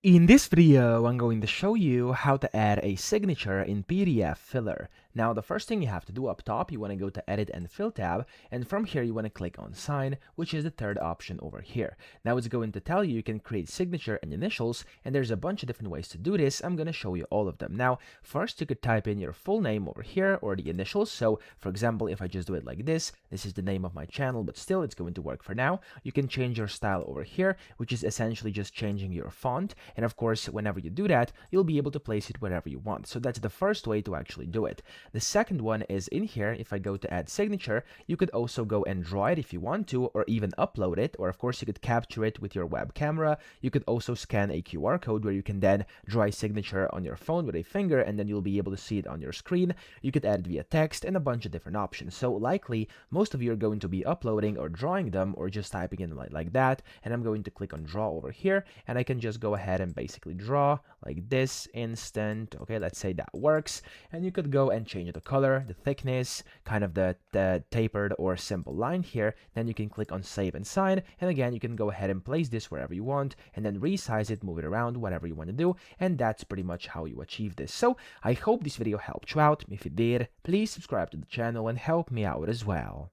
In this video, I'm going to show you how to add a signature in PDFfiller. Now, the first thing you have to do up top, you want to go to Edit and Fill tab, and from here you want to click on Sign, which is the third option over here. Now, it's going to tell you can create signature and initials, and there's a bunch of different ways to do this. I'm going to show you all of them. Now, first you could type in your full name over here, or the initials. So, for example, if I just do it like this is the name of my channel, but still it's going to work for now. You can change your style over here, which is essentially just changing your font. And of course, whenever you do that, you'll be able to place it wherever you want. So that's the first way to actually do it. The second one is in here. If I go to add signature, you could also go and draw it if you want to, or even upload it, or of course you could capture it with your web camera. You could also scan a QR code where you can then draw a signature on your phone with a finger, and then you'll be able to see it on your screen. You could add it via text and a bunch of different options. So likely most of you are going to be uploading or drawing them or just typing in like that. And I'm going to click on draw over here, and I can just go ahead and basically draw like this instant. Okay, let's say that works. And you could go and change the color, the thickness, kind of the tapered or simple line here. Then you can click on save and sign, and again you can go ahead and place this wherever you want, and then resize it, move it around, whatever you want to do. And that's pretty much how you achieve this. So I hope this video helped you out. If it did, please subscribe to the channel and help me out as well.